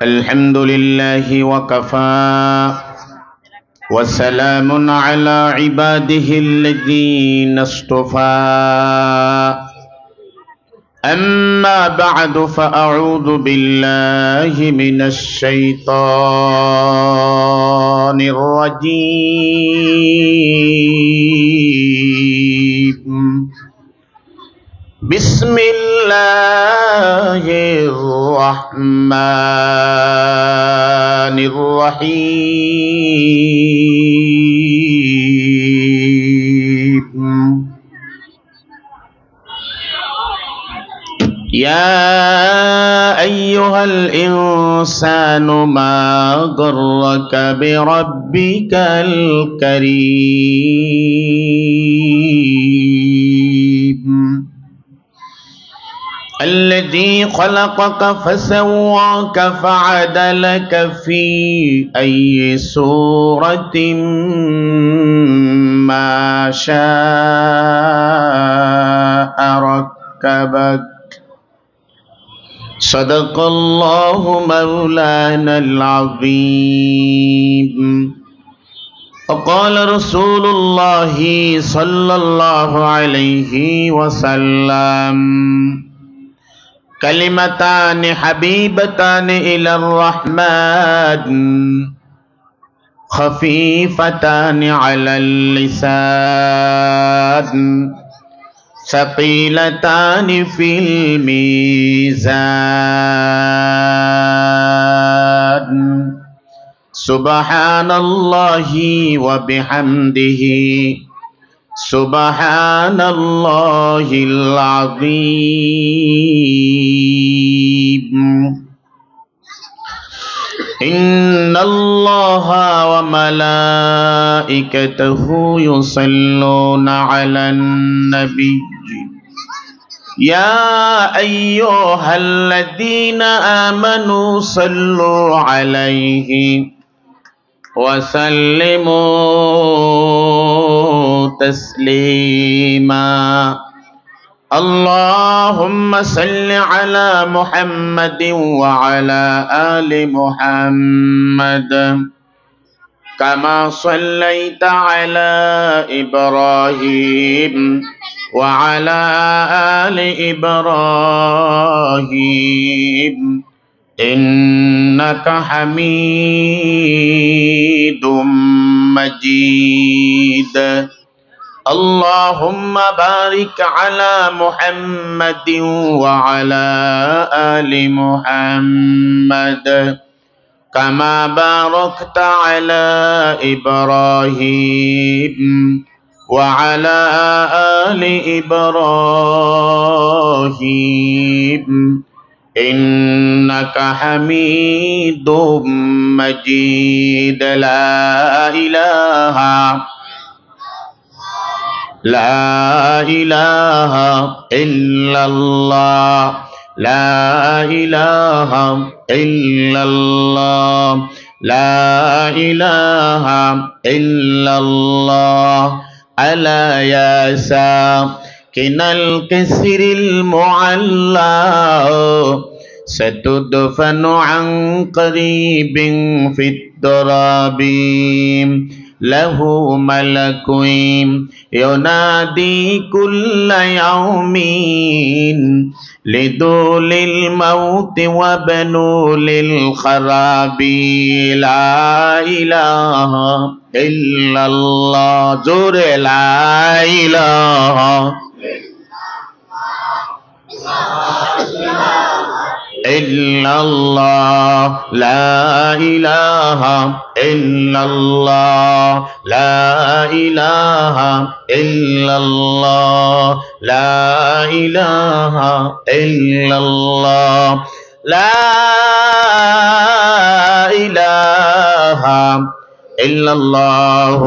الحمد لله وكفى وسلام على عباده الذين اصطفى أما بعد فأعوذ بالله من الشيطان الرجيم بسم الله الرحمن الرحيم يا أيها الإنسان ما غرك بربك الكريم الذي خلقك فسواك فعدلك في أي صورة ما شاء ركبك صدق الله مولانا العظيم وقال رسول الله صلى الله عليه وسلم كلمتان حبيبتان إلى الرحمن خفيفتان على اللسان ثقيلتان في الميزان سبحان الله وبحمده سبحان الله العظيم إن الله وملائكته يصلون على النبي يا أيها الذين آمنوا صلوا عليه وسلموا تسليما اللهم صل على محمد وعلى آل محمد كما صليت على إبراهيم وعلى آل إبراهيم إنك حميد مجيد اللهم بارك على محمد وعلى آل محمد كما باركت على إبراهيم وعلى آل إبراهيم إنك حميد مجيد لا إله إلا الله لا إله إلا الله لا إله إلا الله ألا يا ساكن الكسر المعلى ستدفن عن قريب في التراب له ملك ينادي كل يوم لدول الموت وبنول الخراب لا إله إلا الله زور لا إله إلا الله لا إله إلا الله لا إله إلا الله لا إله إلا الله لا إله إلا الله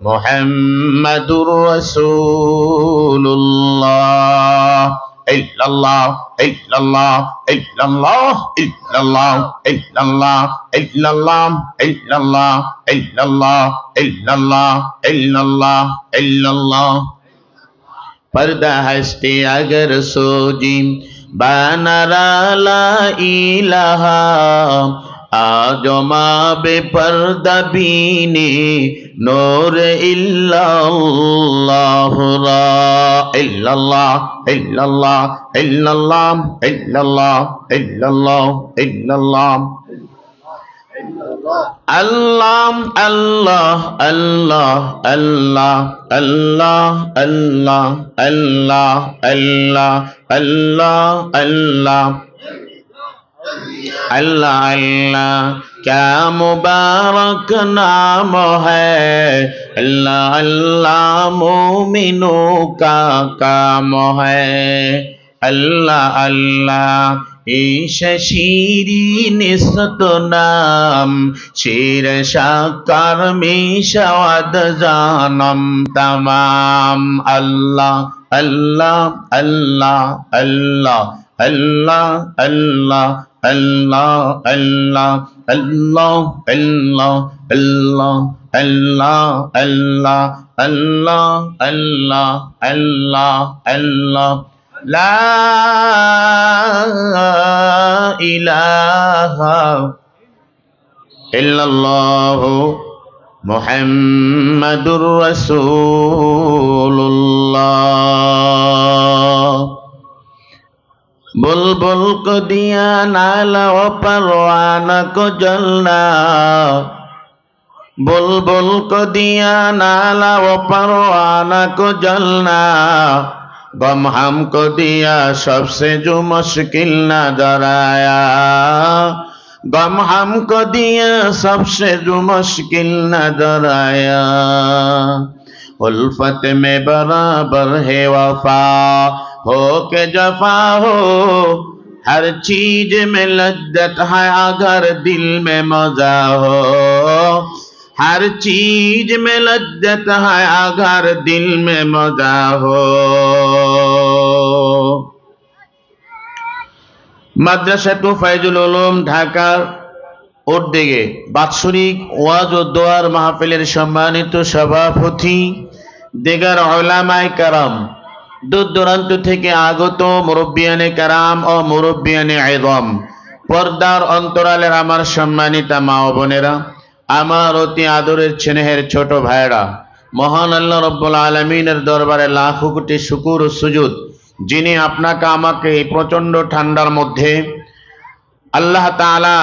محمد رسول الله إلا الله إلا الله إلا الله إلا الله إلا الله إلا الله إلا الله إلا الله إلا الله إلا الله إلا الله पर्दा हस्ती अगर सोजी বানারা লা ইলাহা আজমা বেপর্দা বিনে নূর ইল্লাল্লাহ লা ইল্লাল্লাহ ইল্লাল্লাহ ইল্লাল্লাহ ইল্লাল্লাহ ইল্লাল্লাহ ইল্লাল্লাহ আল্লাহ আল্লাহ আল্লাহ আল্লাহ আল্লাহ আল্লাহ আল্লাহ আল্লাহ আল্লাহ আল্লাহ अल्लाह अल्लाह क्या मुबारक नाम है अल्लाह अल्लाह मोमिनों का काम है अल्लाह अल्लाह ईशी निस्त नाम शेर शाकर में शवाद जानम तमाम अल्लाह अल्लाह अल्लाह अल्लाह अल्लाह अल्लाह अल्लाह अल्लाह अल्लाह अल्लाह अल्लाह अल्लाह अल्लाह अल्लाह अल्लाह अल्लाह अल्लाह ला इलाहा इल्लल्लाह मुहम्मदुर रसूलुल्लाह बुलबुल को दिया नाला व परवाना को जलना बुलबुल को दिया नाला व परवाना को जलना गम हमको दिया सबसे जो मुश्किल नजर आया गम हमको दिया सबसे जो मुश्किल नजर आया उल्फत में बराबर है वफा हो के जफा हो हर चीज में लज्जत है अगर दिल में मजा हो हर चीज में लज्जत है अगर दिल में मजा हो মাদ্রাসাতু ফায়জুল উলুম ঢাকার উদ্যোগে বাৎসরিক ওয়াজ ও দোয়ার মাহফিলের সম্মানিত সভাপতি দিগার উলামায়ে কেরাম দূর দূরান্ত থেকে আগত মুরব্বিয়ানে কেরাম ও মুরব্বিয়ানে ইযম পর্দার অন্তরালের আমার সম্মানিতা মা ও বোনেরা আমার অতি আদরের স্নেহের ছোট ভাইরা মহান আল্লাহ রাব্বুল আলামিনের দরবারে লাখো কোটি শুকর ও সুজুদ যিনি আপনাকে আমাকে এই প্রচন্ড ঠান্ডার মধ্যে আল্লাহ তাআলা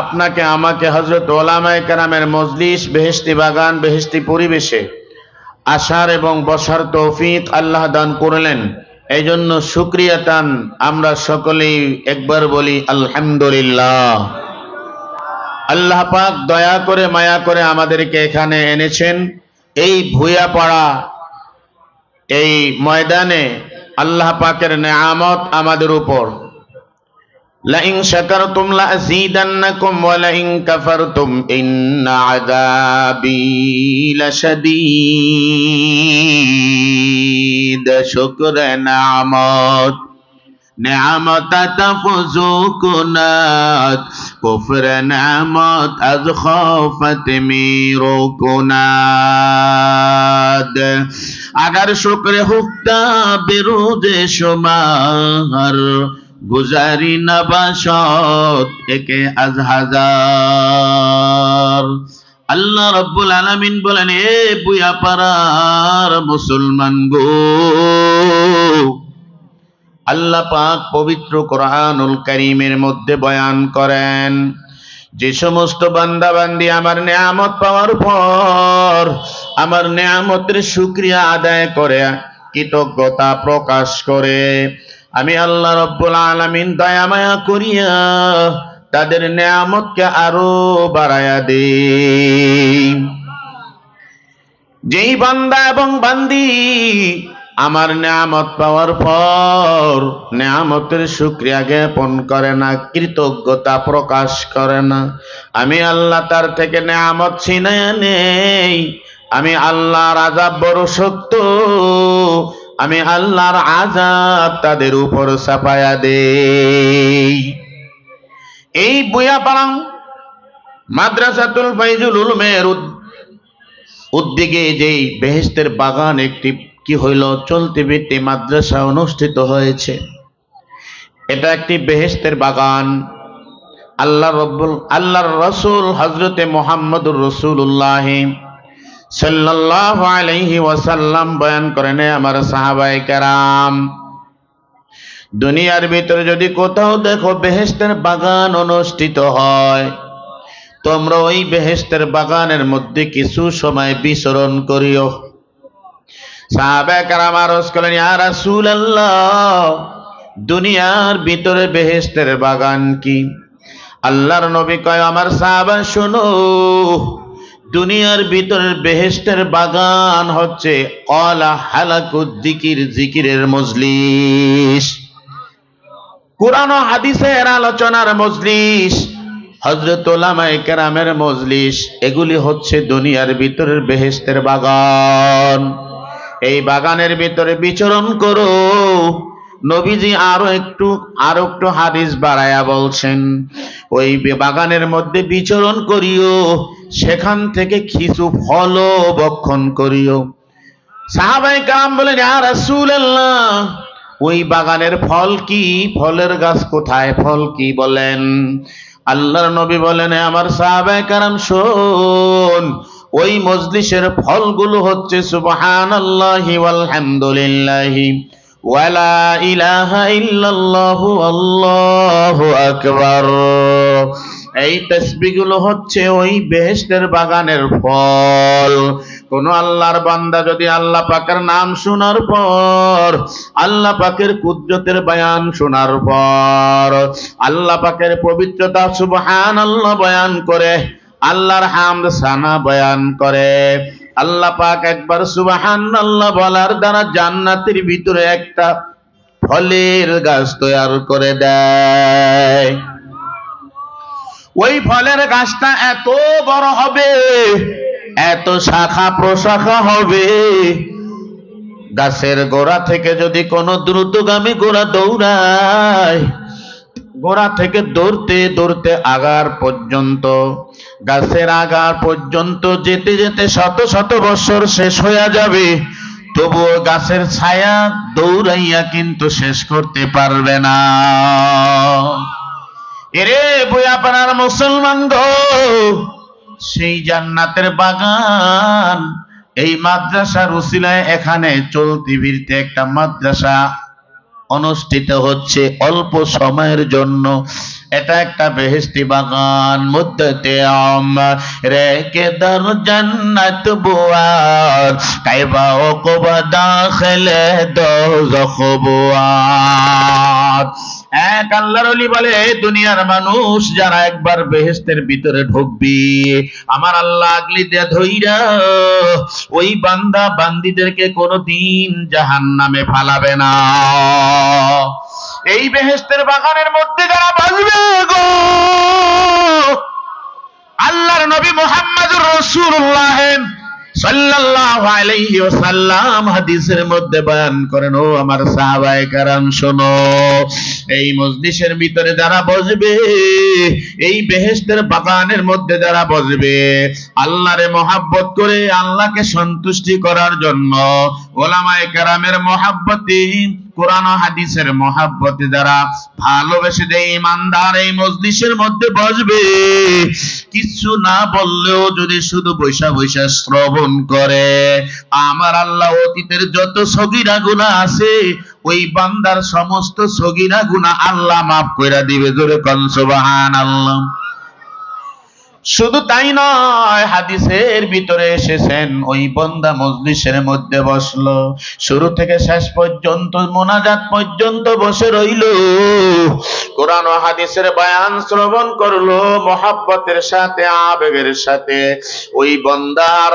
আপনাকে আমাকে হযরত উলামায়ে কেরামের মজলিস বেহেশতি বাগান বেহেশতি পরিবেশে আসার এবং বসার তৌফিক আল্লাহ দান করলেন এইজন্য শুকরিয়া তান আমরা সকলেই একবার বলি আলহামদুলিল্লাহ আল্লাহ পাক দয়া করে মায়া করে আমাদেরকে এখানে এনেছেন এই ভুয়াপাড়া এই ময়দানে আল্লাহ পাকের নেয়ামত আমাদের উপর লাইন শাকারতুম লাযীদান্নাকুম ওয়া লাইন কাফারতুম ইন্না আযাবি লাশাদীদ শুকরে নেয়ামত নেয়ামত তাফজু কুনাত কুফর নেয়ামত আজ খৌফত মিরো কুনাদ अगर शुक्र हुक्ता बिरोजे शुमार गुजारी नबाशत एके आज हजार अल्लाह रब्बुल आलामीन बोलेन ए बुयापाড়ার मुसलमान गो अल्लाह पाक पवित्र कुरानुल करीमेर मध्य बयान करें যে সমস্ত বান্দা বান্দি আমার নেয়ামত পাওয়ার পর আমার নেয়ামতের শুকরিয়া আদায় করে কৃতজ্ঞতা প্রকাশ করে আমি আল্লাহ রাব্বুল আলামিন দয়া মায়া করিয়া তাদের নেয়ামতকে আরো বাড়ায়া দেই যেই বান্দা এবং বান্দি আমার নেয়ামত পাওয়ার পর নেয়ামতের শুকরিয়া জ্ঞাপন করে না কৃতজ্ঞতা প্রকাশ করে না আমি আল্লাহ তার থেকে নেয়ামত ছিনায়া নেই আমি আল্লাহর আযাব বড় শক্ত আমি আল্লাহর আযাব তাদের উপর চাপায়া দেই এই বুয়াপাড়া মাদ্রাসাতুল ফায়জুল উলুমের উদ্যোগে যেই বেহেশতের বাগান একটি কি হইল চলতে ফিরতে মাদ্রাসা অনুষ্ঠিত হয়েছে এটা একটি বেহেশতের বাগান। আল্লাহর রাসূল হযরতে মুহাম্মদুর রাসূলুল্লাহ সাল্লাল্লাহু আলাইহি ওয়াসাল্লাম বয়ান করেন, আমার সাহাবায়ে কেরাম, দুনিয়ার ভিতরে যদি কোথাও দেখো বেহেশতের বাগান অনুষ্ঠিত হয়, তোমরা ওই বেহেশতের বাগানের মধ্যে কিছু সময় বিচরণ করিও। সাহাবায়ে কেরাম আরজ করেন, ইয়া রাসূলুল্লাহ, দুনিয়ার ভিতরে বেহেশতের বাগান কি? আল্লাহর নবী কয়, আমার সাহাবা শোনো, দুনিয়ার ভিতরের বেহেশতের বাগান হচ্ছে ক্বালা হালাকুদ যিকির, যিকিরের মজলিস, কুরআন ও হাদিসের আলোচনার মজলিস, হযরত উলামায়ে কেরামের মজলিস, এগুলি হচ্ছে দুনিয়ার ভিতরের বেহেশতের বাগান। এই বাগানের ভিতরে বিচরণ করো। নবীজি আরো একটু হাদিস বাড়ায়া বলছেন, ওই বাগানের মধ্যে বিচরণ করিও, সেখান থেকে কিছু ফল ভক্ষণ করিও। সাহাবায়ে কেরাম বলেন, ইয়া রাসূলুল্লাহ, ওই বাগানের ফল কি? ফলের গাছ কোথায়? ফল কি বলেন? আল্লাহর নবী বলেন, আমার সাহাবায়ে কেরাম শোন, ওই মজলিসের ফলগুলো হচ্ছে সুবহানাল্লাহি ওয়ালহামদুলিল্লাহি ওয়ালা ইলাহা ইল্লাল্লাহু আল্লাহু আকবার। এই তাসবিহগুলো হচ্ছে ওই বেহেশতের বাগানের ফল। কোন আল্লাহর বান্দা যদি আল্লাহ পাকের নাম শোনার পর, আল্লাহ পাকের কুদরতের বয়ান শোনার পর, আল্লাহ পাকের পবিত্রতা সুবহানাল্লাহ বয়ান করে, আল্লাহর হামদ সানা বয়ান করে, আল্লাহ পাক একবার সুবহানাল্লাহ বলার দ্বারা জান্নাতের ভিতরে একটা ফলের গাছ তৈরি করে দেয়। ওই ফলের গাছটা এত বড় হবে, এত শাখা প্রশাখা হবে, গাছের গোড়া থেকে যদি কোনো দ্রুতগামী ঘোড়া দৌড়ায়, গোড়া থেকে দৌড়তে দৌড়তে আগার পর্যন্ত, গাছের আগার পর্যন্ত যেতে যেতে শত শত বছর শেষ হয়ে যাবে, তবুও গাছের ছায়া দৌড়াইয়া কিন্তু শেষ করতে পারবে না। এরে বুয়াপাড়ার মুসলমান গো, সেই জান্নাতের বাগান, এই মাদ্রাসার উসিলায় এখানে চলতি ফিরতে একটা মাদ্রাসা অনুষ্ঠিত হচ্ছে অল্প সময়ের জন্য। এটা একটা বেহেশতি বাগান। মুদ্দতে রেখে দর জান্নাত বুয়ার, কাইবা ওকবা দাখিলে দোজখ বুয়ার। এক আল্লাহর ওলি বলে, দুনিয়ার মানুষ যারা একবার বেহেশতের ভিতরে ঢুকবি, আমার আল্লাহ আগলি দিয়ে ধইরা ওই বান্দা বান্দীদেরকে কোনদিন জাহান্নামে ফালাবে না। এই বেহেশতের বাগানের মধ্যে যারা বসবে গো, আল্লাহর নবী মুহাম্মদুর রাসূলুল্লাহ সাল্লাল্লাহু আলাইহি ওয়াসাল্লাম হাদিসের মধ্যে বয়ান করেন, ও আমার সাহাবায়ে কেরাম শোনো, এই মজলিসের ভিতরে যারা বসবে, এই বেহেশতের বাগানের মধ্যে যারা বসবে, আল্লাহরে মহব্বত করে, আল্লাহকে সন্তুষ্টি করার জন্য, উলামায়ে কেরামের মহব্বতে, কোরআন ও হাদিসের মহব্বতে যারা ভালোবেসে দেয়, ইমানদার এই মজলিসের মধ্যে বসবে, কিছু না বললেও যদি শুধু বৈশা বৈশা শ্রবণ করে, আমার আল্লাহ অতীতের যত সগীরা গুনাহ আছে, ওই বান্দার সমস্ত সগীরা গুনাহ আল্লাহ মাফ কইরা দিবে। জোরে কোন সুবহানাল্লাহ। শুধু তাই নয়, হাদিসের ভিতরে এসেছেন, ওই বান্দা মজলিসের মধ্যে বসলো, শুরু থেকে শেষ পর্যন্ত মোনাজাত পর্যন্ত বসে রইল, কোরআন ও হাদিসের বয়ান শ্রবণ করলো মহব্বতের সাথে, আবেগের সাথে, ওই বান্দার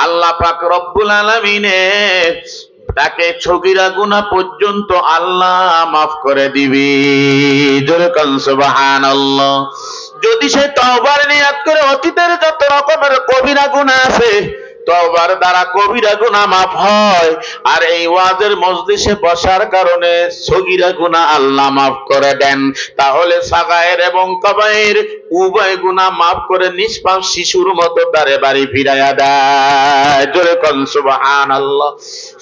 আল্লাহ পাক রব্বুল আলামিনের তাকে ছগিরা গুনাহ পর্যন্ত আল্লাহ মাফ করে দিবে। জোরে কোন সুবহানাল্লাহ। যদি সে তওবার নিয়ত করে অতীতের যত রকমের কবিরা গুনাহ আছে, তওবার দ্বারা কবিরা গুনাহ মাফ হয়, আর এই ওয়াজের মজলিসে বসার কারণে সগীরা গুনাহ আল্লাহ মাফ করে দেন, তাহলে সাগায়ের এবং কবায়ের উভয় গুনাহ মাফ করে নিষ্পাপ শিশুর মতো তারে বাড়ি ফিরাইয়া দেয়। জোরে কোন সুবহানাল্লাহ।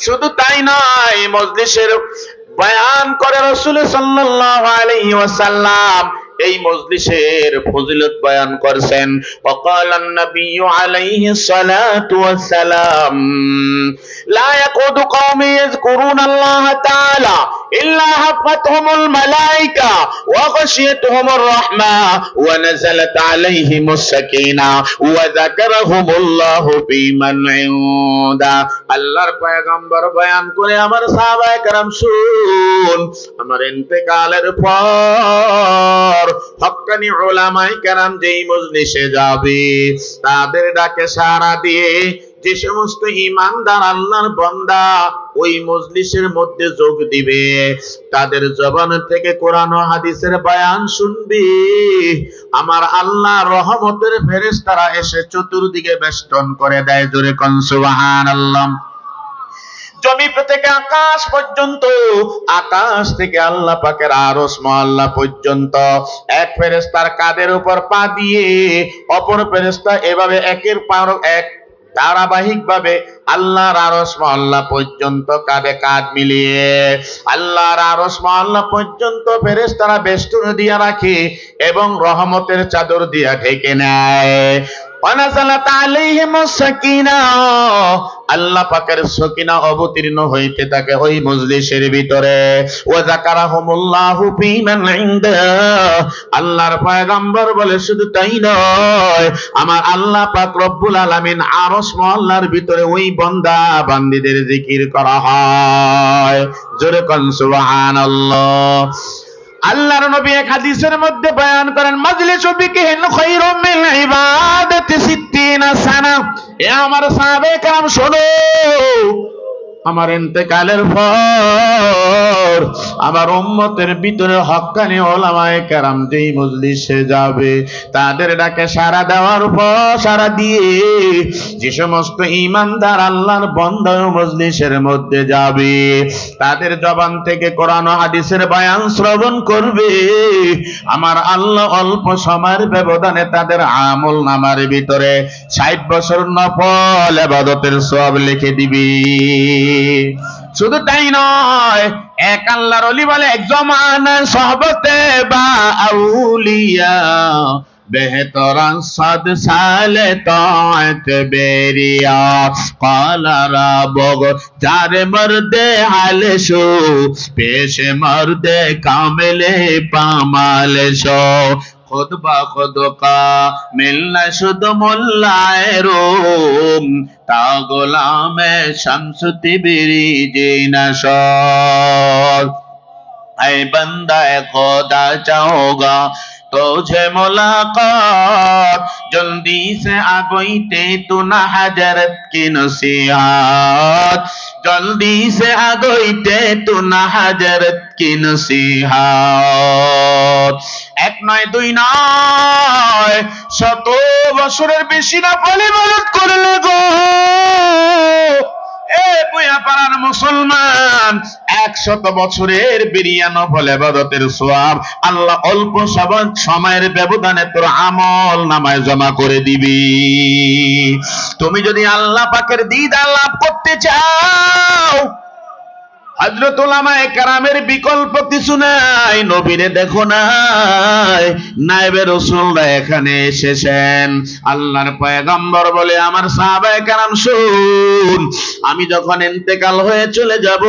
শুধু তাই নয়, মজলিসের বয়ান করে রাসূল সাল্লাল্লাহু আলাইহি ওয়াসাল্লাম এই মজলিসের ফজিলত বয়ান করেছেন। ওয়াকালান নাবিয়্যু আলাইহিস সালাতু ওয়াস সালাম লা ইয়াকুদু কওমি ইয়াযকুরুনাল্লাহা তাআলা ইল্লা হাফাতহুমুল মালায়েকা ওয়া গাশিয়াতুহুমুর রাহমা ওয়া নাযালাত আলাইহিমুস সাকিনা ওয়া যাকারাহুমুল্লাহু ফীমান ইনদা। আল্লাহর পয়গম্বর বয়ান করে আমার সাহাবায়ে কেরাম শুন, আমার ইন্তেকালের পর হক্কানি উলামায়ে কেরাম যেই মজলিসে যাবে তাদের ডাকে সাড়া দিয়ে যে সমস্ত ঈমানদার আল্লাহর বান্দা ওই মজলিসের মধ্যে যোগ দিবে, তাদের জবান থেকে কোরআন ও হাদিসের বয়ান শুনবে, আমার আল্লাহ রহমতের ফেরেশতারা এসে চতুর্দিকে বেষ্টন করে দেয়। জোরে কোন সুবহানাল্লাহ। জমি থেকে আকাশ পর্যন্ত, আকাশ থেকে আল্লাহ পাকের আরশ মহল্লা পর্যন্ত এক ফেরেশতার কাঁধের উপর পা দিয়ে অপর ফেরেশতা এভাবে একের পর এক ধারাবাহিকভাবে আল্লাহর আরশ মহল্লা পর্যন্ত কাঁধে কাঁধ মিলিয়ে আল্লাহর আরশ মহল্লা পর্যন্ত ফেরেশতারা বেষ্টন দিয়ে রাখে এবং রহমতের চাদর দিয়ে ঢেকে নেয়। ওয়ানাযালাত আলাইহিমুস সাকিনা, আল্লাহ পাকের সাকিনা অবতীর্ণ হইতে থাকে ওই মজলিসের ভিতরে। ওয়া যাকারাহুমুল্লাহু ফীমান ইনদা, আল্লাহর পয়গম্বর বলে শুধু তাই নয়, আমার আল্লাহ পাক রব্বুল আলামিন আরশ মহল্লার ভিতরে ওই বান্দা বান্দীদের জিকির করা হয়। জোরে কোন সুবহানাল্লাহ। আল্লাহর নবী এক হাদিসের মধ্যে বয়ান করেন, মাজলিসু বিকিহিন খায়রুম মিন ইবাদাতি 60 সানা। এ আমার সাহাবায়ে কেরাম শোনো, আমার ইন্তেকালের পর আমার উম্মতের ভিতরে হক্কানি উলামায়ে কেরাম যেই মজলিসে যাবে তাদের ডাকে সাড়া দেওয়ার পর সাড়া দিয়ে যে সমস্ত ঈমানদার আল্লাহর বান্দা মজলিসের মধ্যে যাবে তাদের জবান থেকে কোরআন ও হাদিসের বয়ান শ্রবণ করবে, আমার আল্লাহ অল্প সময়ের ব্যবধানে তাদের আমল নামার ভিতরে 60 বছর নফল ইবাদতের সওয়াব লিখে দিবে। শুধু তাই নয়, এক আল্লাহর ওলি বলে এক জমানা সোহবতে বা আউলিয়া বেহতরান 100 সালে তাআত বেরিয়া কালারা বগ যারে মর্দে হালে শো পেশে মর্দে কামেলে পামালে শো खुद बा खुद का मिलना शुद्ध मुल्लाए रोम ता गुलाम शम्स तिबरी जीना शौक। ऐ बंदा खुदा चाहोगा तुझे मुलाकात जल्दी से आ गई ते तू ना हजरत की नसीहत, जल्दी से आ गई ते तू ना हजरत की नसीहत। এক নয় দুই নয়, 100 বছরের বেশি না ফলে ইবাদত করলে গো এ বুয়া পাড়ার মুসলমান, 100 বছরের বিরিয়া নফল ইবাদতের সওয়াব আল্লাহ অল্প সময়ের ব্যবধানে তোর আমল নামায় জমা করে দিবি। তুমি যদি আল্লাহ পাকের দিদার লাভ করতে চাও, হযরত উলামায়ে কেরামের বিকল্প কিছু নাই। নবীরে দেখো নাই, নায়েবে রাসূলরা এখানে এসেছেন। আল্লাহর পয়গম্বর বলে আমার সাহাবায়ে কেরাম শুন, আমি যখন ইন্তেকাল হয়ে চলে যাব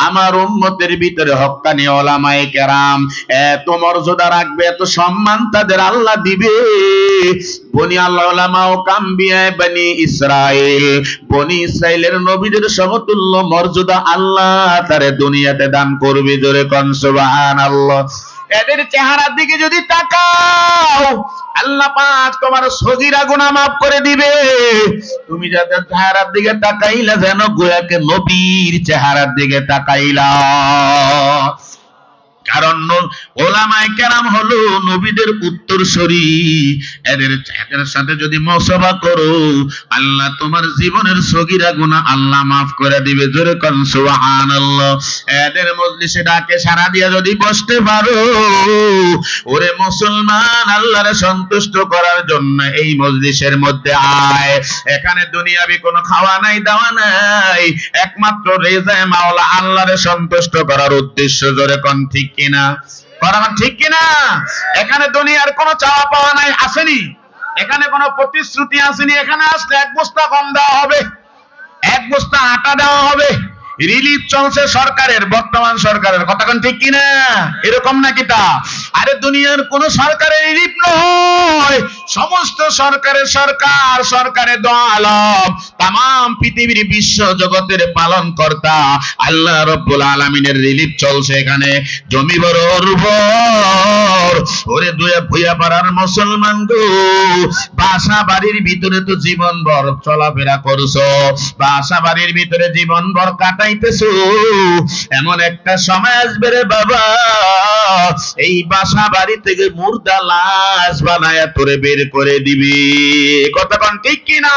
আমার উম্মতের ভিতরে হক্কানি উলামায়ে কেরাম এত মর্যাদা রাখবে, এত সম্মান তাদের আল্লাহ দিবে। বনি আল্লাহ উলামা ও কাম্বিয়ায়ে বনি ইসরাইল, বনি ইসরাইলের নবীদের সমতুল্য মর্যাদা আল্লাহ তারে দুনিয়াতে দান করবে। জোরে কোন সুবহানাল্লাহ। এদের চেহারার দিকে যদি তাকাও আল্লাহ পাক তোমার সগীরা গুনাহ মাফ করে দিবে। তুমি যাদের চেহারার দিকে তাকাইলা যেন গোয়াকে নবীর চেহারার দিকে তাকাইলা। কারণ ওলামায়ে কেরাম হলো নবীদের উত্তরসূরি। এদের সাথে যদি মুসাফা করো, আল্লাহ তোমার জীবনের সগীরা গুনাহ আল্লাহ মাফ করে দিবে। জোরে কোন সুবহানাল্লাহ। এদের মজলিসে ডাকে সাড়া দিয়ে যদি বসতে পারো, ওরে মুসলমান, আল্লাহরে সন্তুষ্ট করার জন্য এই মজলিসের মধ্যে আয়। এখানে দুনিয়াবি কোনো খাওয়া নাই, দাওয়া নাই, একমাত্র রেজায়ে মাওলা আল্লাহরে সন্তুষ্ট করার উদ্দেশ্য। জোরে কোন ঠিক কিনা? কথা ঠিক কিনা? এখানে দুনিয়ার কোনো চাওয়া পাওয়া নাই, আসেনি। এখানে কোনো প্রতিশ্রুতি আসেনি। এখানে আসলে এক বস্তা গম দেওয়া হবে, এক বস্তা আটা দেওয়া হবে। রিলিফ চলছে সরকারের, বর্তমান সরকারের। কথা কোন ঠিক কিনা? এরকম নাকি তা? আরে দুনিয়ার কোন সরকারের রিলিফ নয়, সমস্ত সরকারের সরকার, সরকারের দো আলম, তামাম পৃথিবীর বিশ্ব জগতের পালন কর্তা আল্লাহ রব্বুল আলামিনের রিলিফ চলছে এখানে। জমি বড় উর্বর। ওরে দুয়া ভুইয়া পাড়ার মুসলমান গো, বাসা বাড়ির ভিতরে তো জীবন ভর চলাফেরা করছো, বাসা বাড়ির ভিতরে জীবন ভর কাটাইতেছো। এমন একটা সময় আসবে রে বাবা, এই বাসা বাড়ি থেকে মুর্দা লাশ বানায়া তোরে বের করে দিবি। কথা কোন ঠিক কিনা?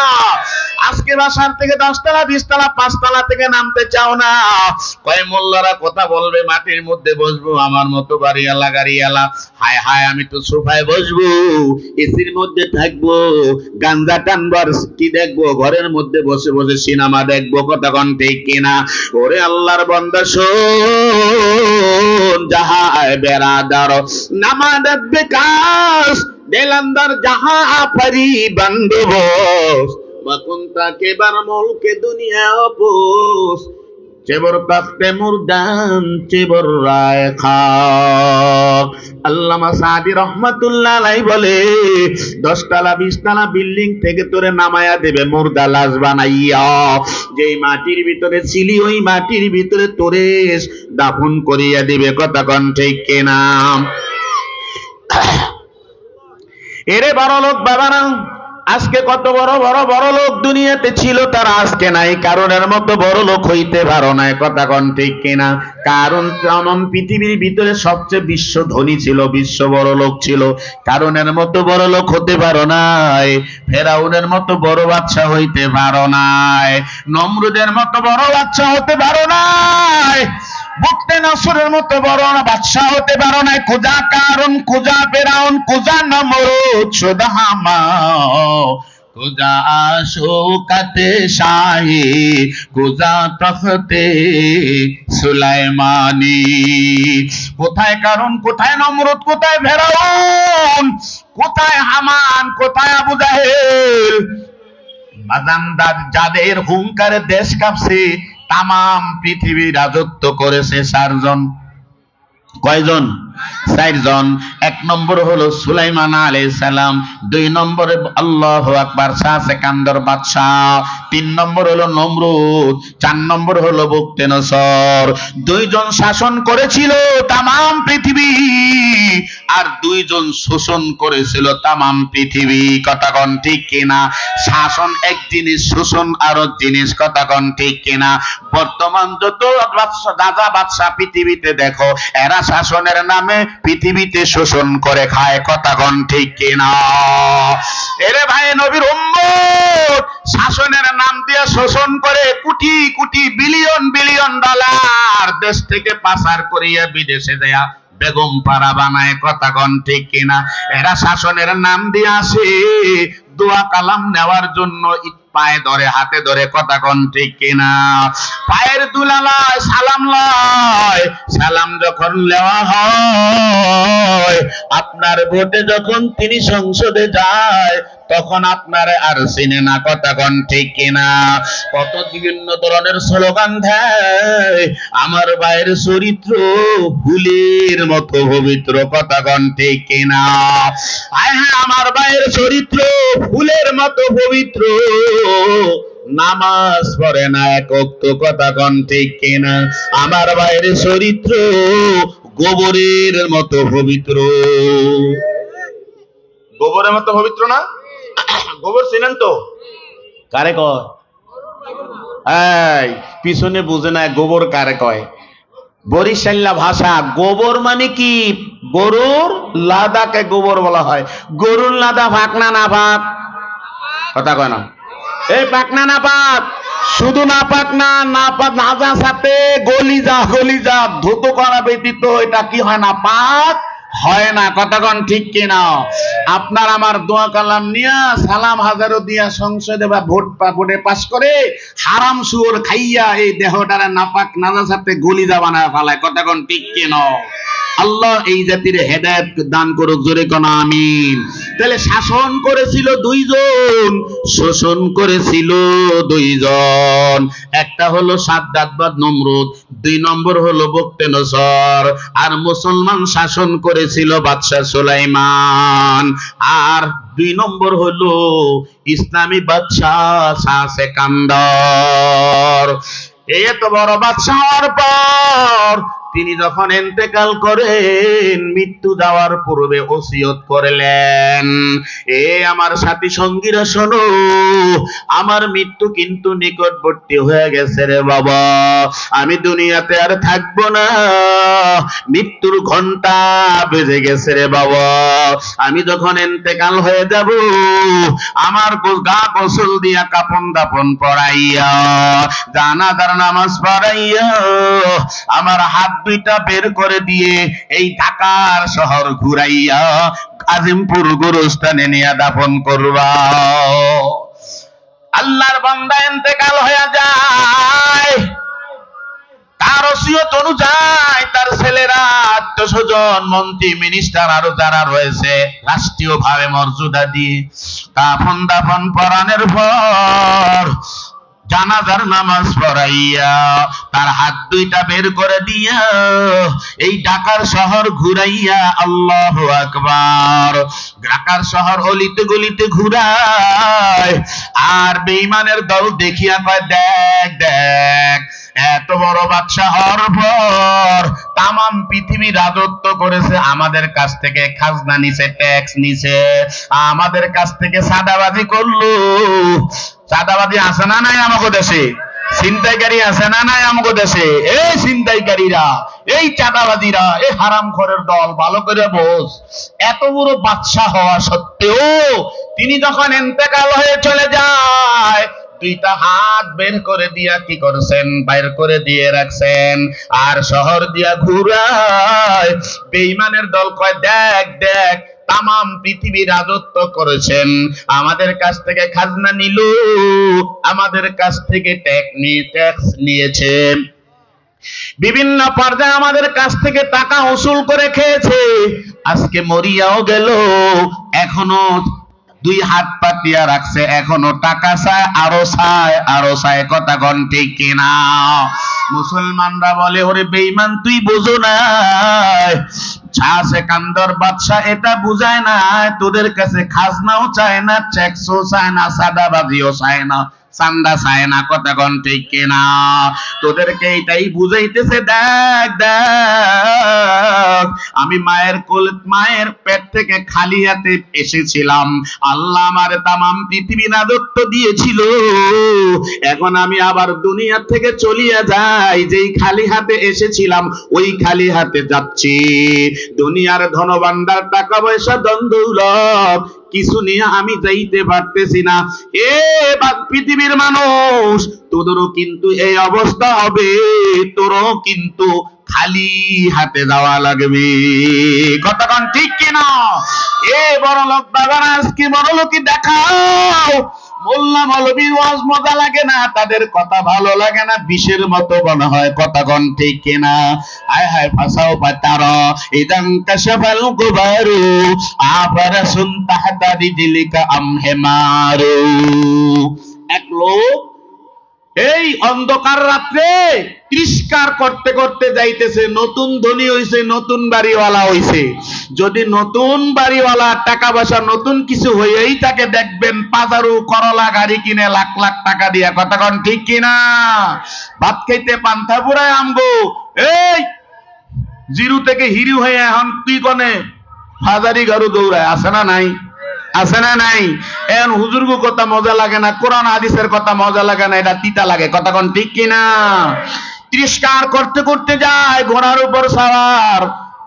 আজকে বাসার থেকে 10 তলা 20 তলা 5 তলা থেকে নামতে চাও না। কয় মোল্লারা কথা বলবে, মাটির মধ্যে বসবো, আমার মতো বাড়িওয়ালা গাড়িওয়ালা। হায় হায়, আমি তো সোফায় বসবো, এসির মধ্যে থাকবো, গাঞ্জা টানবার কি দেখবো, ঘরের মধ্যে বসে বসে সিনেমা দেখবো। কথা কোন ঠিক কিনা? ওরে আল্লাহর বান্দা শোন, যাহা বেরাদার নামাদাত বিকাশ দেলান্দার যাহা পরি বন্দোবস মকুন্তা কে বার মুলকে দুনিয়া অপোস চেবর তখতে মুরদান চেবর রায় খাক। আল্লামা সাদি রহমাতুল্লাহ আলাইহি বলে, 10 তলা 20 তলা বিল্ডিং থেকে তোরে নামায়া দেবে মুর্দা লাশ বানাইয়া। যেই মাটির ভিতরে ছিলি, ওই মাটির ভিতরে তোরে দাফন করিয়া দিবে। কথা কোন ঠিক কিনা? এরে বড় লোক বাবারা, আজকে কত বড় বড় বড় লোক দুনিয়াতে ছিল, তারা আজকে নাই। কারণের মতো বড় লোক হইতে পারো না। কথা কোন ঠিক কিনা? কারণ যেমন পৃথিবীর ভিতরে সবচেয়ে বিশ্ব ধনী ছিল, বিশ্ব বড় লোক ছিল, কারণের মতো বড় লোক হতে পারো নাই। ফেরাউনের মতো বড় বাদশা হইতে পারো নাই। নমরুদের মতো বড় বাদশা হতে পারো নাই। বুকতে নসরের মতো বড় বাদশা হতে পারো নাই। কুজা কারণ, কুজা ফেরাউন, কুজা নমরুদ, সুদা হামা, কুজা শৌকতে শাহী, কুজা তখতে সুলাইমানি। কোথায় কারণ, কোথায় নমরুদ, কোথায় ফেরাউন, কোথায় হামান, কোথায় আবু জাহেল? বাজানদার যাদের হুঙ্কারে দেশ কাঁপছে, তামাম পৃথিবী রাজত্ব করেছে 4 জন। কয়জন? 4 জন। 1 নম্বর হলো সুলাইমান আলাইহিস সালাম, 2 নম্বরে আল্লাহু আকবার শাহ সেকান্দর বাদশাহ, 3 নম্বর হলো নমরুদ, 4 নম্বর হলো বুকতে নসর। 2 জন শাসন করেছিল তামাম পৃথিবী, আর 2 জন শোষণ করেছিল তামাম পৃথিবী। কথা কোন ঠিক কিনা? শাসন এক জিনিস, শোষণ আরো জিনিস। কথা কোন ঠিক কিনা? বর্তমান যত রাজা বাদশা পৃথিবীতে দেখো, এরা শাসনের নামে পৃথিবীতে শোষণ করে খায়। কথা কোন ঠিক কিনা? এরে ভাই নবীর উম্মত, শাসনের নাম দিয়ে শোষণ করে crore crore billion billion dollar দেশ থেকে পাচার করিয়া বিদেশে দেয়া বেগম পাড়া বানায়। কথা কোন ঠিক কিনা? এরা শাসনের নাম দিয়ে আসে দোয়া কালাম নেওয়ার জন্য, পায়ে ধরে, হাতে ধরে। কথা কোন ঠিক কিনা? পায়ের দুলা লয়, সালাম লয়। সালাম যখন নেওয়া হয়, আপনার ভোটে যখন তিনি সংসদে যায়, তখন আপনারে আর চিনে না। কথা কোন ঠিক কিনা? কত বিভিন্ন ধরনের স্লোগান দেয়, আমার ভাইয়ের চরিত্র ফুলের মতো পবিত্র। কথা কোন ঠিক কিনা? আয় হ্যাঁ, আমার ভাইয়ের চরিত্র ফুলের মতো পবিত্র, নামাজ পড়ে না এক ওয়াক্ত। কথা কোন ঠিক কিনা? আমার ভাইয়ের চরিত্র গোবরের মতো পবিত্র। গোবরের মতো পবিত্র না? গোবর চিনেন তো? কারে কয়? এই পিছনে বুঝে না গোবর কারে কয়? বরিশাল্লা ভাষা। গোবর মানে কি? গরুর লাদাকে গোবর বলা হয়। গরুর লাদা ভাগ না ভাগ? কথা কয় না। এই পাক না পাক? শুধু না পাক না, না পাক নাজা সাথে গলিজা ধুতো করা ব্যতীত এটা কি হয় না? পাক হয় না। কথা কন ঠিক কিনা? আপনার আমার দোয়া কালাম নিয়া সালাম হাজারো দিয়া সংসদে বা ভোটে পাস করে হারাম সুর খাইয়া এই দেহটারে নাপাক নাজা সাথে গলিজা বানায় ফেলায়। কথা কন ঠিক কিনা? আল্লাহ এই জাতির হেদায়েত দান করুক, জোরে কোন আমিন। তাহলে শাসন করেছিল দুইজন, শোষণ করেছিল দুইজন। একটা হলো সাদ্দাত নমরুদ, 2 নম্বর হলো বখতে নসর। আর মুসলমান শাসন করেছিল বাদশাহ সুলাইমান। আর 2 নম্বর হলো ইসলামী বাদশাহ শাহ সেকান্দার। এত বড় বাদশাহ হওয়ার পর তিনি যখন ইন্তেকাল করেন, মৃত্যু যাওয়ার পূর্বে ওসিয়ত করলেন, এ আমার সাথী সঙ্গীরা শোনো, আমার মৃত্যু কিন্তু নিকটবর্তী হয়ে গেছে রে বাবা, আমি দুনিয়াতে আর থাকবো না, মৃত্যুর ঘন্টা বেজে গেছে রে বাবা। আমি যখন ইন্তেকাল হয়ে যাব, আমার গা গোসল দিয়া কাপন দাপন পড়াইয়া জানাজার নামাজ পড়াইয়া আমার হাত 2টা বের করে দিয়ে এই ঢাকার শহর ঘুরাইয়া আজিমপুর গোরস্থানে নিয়ে দাফন করবা। আল্লাহর বান্দা ইন্তেকাল হয়ে যায়, তার ওসিয়ত অনুযায়ী তার ছেলেরা, আত্মীয়স্বজন, মন্ত্রী, মিনিস্টার আরো যারা রয়েছে রাষ্ট্রীয় ভাবে মর্যাদা দিয়ে কাফন দাফন পরানের পর জানাজার নামাজ পড়াইয়া তার হাত 2টা বের করে দিয়া এই ঢাকার শহর ঘুরাইয়া, আল্লাহু আকবার, ঢাকার শহর অলিতে গলিতে ঘুরায়। আর বেঈমানের দল দেখিয়া কয়, দেখ দেখ, এত বড় বাদশা হওয়ার পর তামাম পৃথিবী রাজত্ব করেছে, আমাদের কাছ থেকে খাজনা নিছে, ট্যাক্স নিছে, আমাদের কাছ থেকে সাদাবাজি করলো। চাঁদাবাজি আছে না নাই আমাকে দেশে? ছিনতাইকারী আছে না নাই আমাকে দেশে? এই ছিনতাইকারীরা, এই চাঁদাবাজিরা, এই হারামখোরের দল, ভালো করে বোঝ। এত বড় বাদশা হওয়া সত্ত্বেও তিনি যখন ইন্তেকাল হয়ে চলে যায়, 2টা হাত বের করে দিয়া কি করছেন? বাইর করে দিয়ে রাখছেন। আর শহর দিয়া ঘুরায়। বেঈমানের দল কয়, দেখ দেখ, তামাম পৃথিবী রাজত্ব করেছেন, আমাদের কাছ থেকে খাজনা নিল, আমাদের কাছ থেকে ট্যাক্স নিয়েছে, বিভিন্ন পর্যায়ে আমাদের কাছ থেকে টাকা উসুল করে খেয়েছে, আজকে মরিয়াও গেল, এখনো 2 হাত পাতিয়া রাখছে, এখনো টাকা চায়, আরো চায়, আরো চায়। কথা কন ঠিক কিনা? মুসলমানরা বলে, ওরে বেঈমান, তুই বুঝো না, শাহ সেকান্দর বাদশাহ এটা বুঝায় না, তোদের কাছে খাজনাও চায় না, ট্যাক্সও চায় না, সাদাবাজিও চায় না, চান্দা চায় না। কথা কন ঠিক কিনা? তোদেরকে এটাই বুঝাইতেছে, দেখ দেখ, আমি মায়ের পেট থেকে খালি হাতে এসেছিলাম, আল্লাহ আমার তামাম পৃথিবী রাজত্ব দিয়েছিল, এখন আমি আবার দুনিয়া থেকে চলিয়া যাই, যেই খালি হাতে এসেছিলাম ওই খালি হাতে যাচ্ছি। দুনিয়ার ধনভাণ্ডার, টাকা পয়সা, ধন দৌলত কিছু নিয়ে আমি যাইতে পারতেছি না। এ পৃথিবীর মানুষ, তোদেরও কিন্তু এই অবস্থা হবে, তোরও কিন্তু খালি হাতে যাওয়া লাগবে। কথা কন ঠিক কিনা? এ বড় লোক বাবারা, আজকে বড় লোকই দেখাও। মোল্লা মৌলবীর ওয়াজ মজা লাগে না, তাদের কথা ভালো লাগে না, বিষের মতো মনে হয়। কথা কন ঠিক কিনা? আয় হায় ফাসাও পাতারা ইদান কাশাফাল গুবারু আফারাসুন তাহতা রিজলিকা আমহেমারু। এক লোক এই অন্ধকার রাত্রে তিরস্কার করতে করতে যাইতেছে, নতুন ধনী হইছে, নতুন বাড়িওয়ালা হইছে। যদি নতুন বাড়িওয়ালা, টাকা পয়সা, নতুন কিছু হইয়াই তাকে দেখবেন পাজারু করলা গাড়ি কিনে লাখ লাখ টাকা দিয়া। কথা কন ঠিক কিনা? ভাত খাইতে পান্থা পুরায় আমগো, এই জিরু থেকে হিরু হয়ে এখন কি কনে হাজারি গাড়ু দৌড়ায়। আছে না নাই? আছে না নাই? এখন হুজুরগো কথা মজা লাগে না, কোরআন হাদিসের কথা মজা লাগে না, এটা তিতা লাগে। কথা কন ঠিক কিনা? তিরস্কার করতে করতে যায় ঘোড়ার উপর সাওয়ার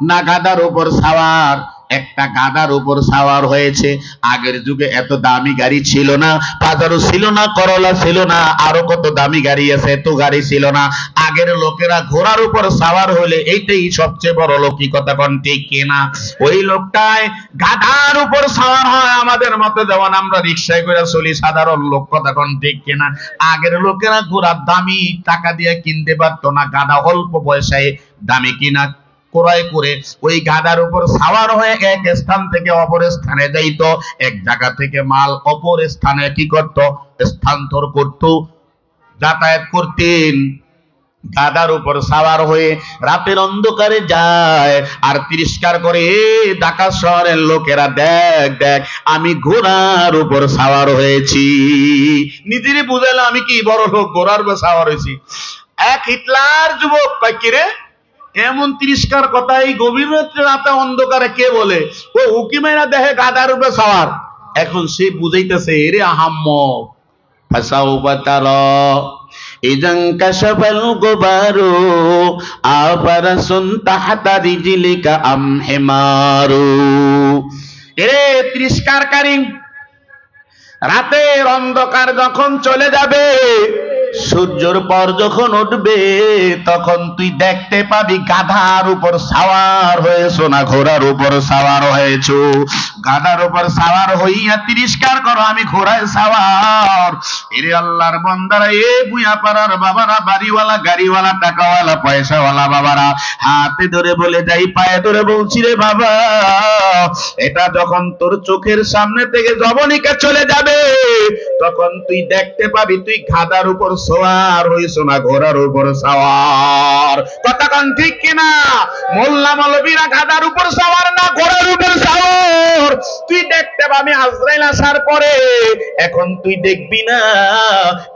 না গাধার উপর সাওয়ার। একটা গাধার উপর সাওয়ার হয়েছে। আগের যুগে এত দামি গাড়ি ছিল না, পাজারো ছিল না, করলা ছিল না, আরো কত দামি গাড়ি আছে, এত গাড়ি ছিল না। আগের লোকেরা ঘোড়ার উপর সাওয়ার হলে এইটাই সবচেয়ে বড় লৌকিকতা, কোন ঠিক কিনা? ওই লোকটায় গাধার উপর সাওয়ার হয় আমাদের মতো, যেমন আমরা রিক্সায় করে চলি সাধারণ লোক, কথা কোন ঠিক কিনা? আগের লোকেরা ঘোড়ার দামি টাকা দিয়ে কিনতে পারতো না, গাধা অল্প পয়সায় দামি কিনা ক্রয় করে ওই গাধার উপর সাওয়ার হয়ে এক স্থান থেকে অপর স্থানে যাইত। এক জায়গা থেকে মাল অপর স্থানে কি করত? স্থানান্তর করত, যাতায়াত করতেন। গাধার উপর সাওয়ার হয়ে রাতের অন্ধকারে যায় আর তিরস্কার করে, ঢাকা শহরের লোকেরা, দেখ দেখ আমি ঘোড়ার উপর সাওয়ার হয়েছি। নিজেরই বুঝাইলো আমি কি বড় লোক, ঘোড়ার উপর সাওয়ার হয়েছি। এক হিটলার যুবক কয়, কি রে এমন তিরস্কার কথা এই গভীর রাত্রে রাতে অন্ধকারে কে বলে? ও হুকিমেরা দেখে গাধার উপরে সাওয়ার। এখন সে বুঝাইতেছে, এরে আহাম্মক ফাসাউফা তারা ইযান কাশাফাল গুবারু আফারাসুন তাহতা রিজলিকা আম হিমারু। এরে তিরস্কারকারী, রাতের অন্ধকার যখন চলে যাবে, সূর্যের পর যখন উঠবে, তখন তুই দেখতে পাবি গাধার উপর সাওয়ার হয়েছো না ঘোড়ার উপর সাওয়ার হয়েছো। গাধার উপর সাওয়ার হইয়া তিরস্কার করো আমি ঘোড়ায় সাওয়ার। এরে আল্লাহর বান্দারা, এ বুয়া পাড়ার বাবারা, বাড়িওয়ালা, গাড়িওয়ালা, টাকাওয়ালা, পয়সাওয়ালা বাবারা, হাতে ধরে বলে যাই, পায়ে ধরে বলছি রে বাবা, এটা যখন তোর চোখের সামনে থেকে জবনিকা চলে যাবে, তখন তুই দেখতে পাবি তুই গাধার উপর সওয়ার হইছো না ঘোড়ার উপর সাওয়ার। কথা কোন ঠিক কিনা? মোল্লা মৌলবীরা গাধার উপর সাওয়ার না ঘোড়ার উপর সাওয়ার। তুই দেখতে পাবি আজরাইল আসার পরে। এখন তুই দেখবি না,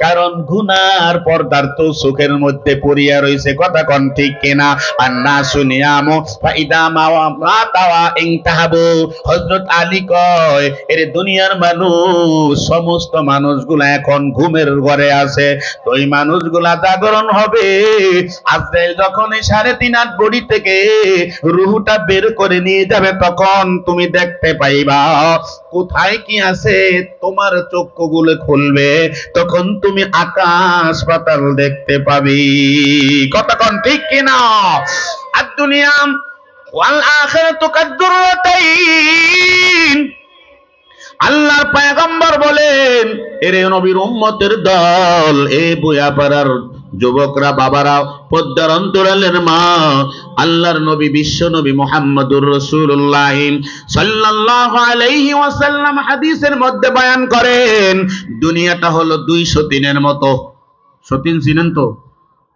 কারণ গুনার পর্দার তো চোখের মধ্যে পড়িয়া রইছে। কথা কোন ঠিক কিনা? আন্না সুনিয়ামু ফাইদা মা তাওয়া ইনতাহাবু। হযরত আলী কয়, এর দুনিয়ার মানুষ, সমস্ত মানুষগুলা এখন ঘুমের ঘরে আছে, তো ওই মানুষগুলা জাগরণ হবে আজরাইল যখন এই 3.5 বডি থেকে রুহটা বের করে নিয়ে যাবে, তখন তুমি দেখতে পাইবা কোথায় কি আছে। তোমার চক্ষুগুলো খুলবে, তখন তুমি আকাশ পাতাল দেখতে পাবি। কথা কোন ঠিক কিনা? আর দুনিয়া ওয়াল আখিরাতু কাদ্দুরাতাইন। আল্লাহর পয়গম্বর বলেন, এরে নবীর উম্মতের দল, এ বুয়াপাড়ার যুবকরা, বাবারা, পদ্মার অন্তরালের মা, আল্লাহর নবী বিশ্ব নবী মুহাম্মদুর রাসূলুল্লাহ সাল্লাল্লাহু আলাইহি ওয়াসাল্লাম হাদিসের মধ্যে বয়ান করেন, দুনিয়াটা হলো 200 দিনের মতো। সতীন চিনেন তো?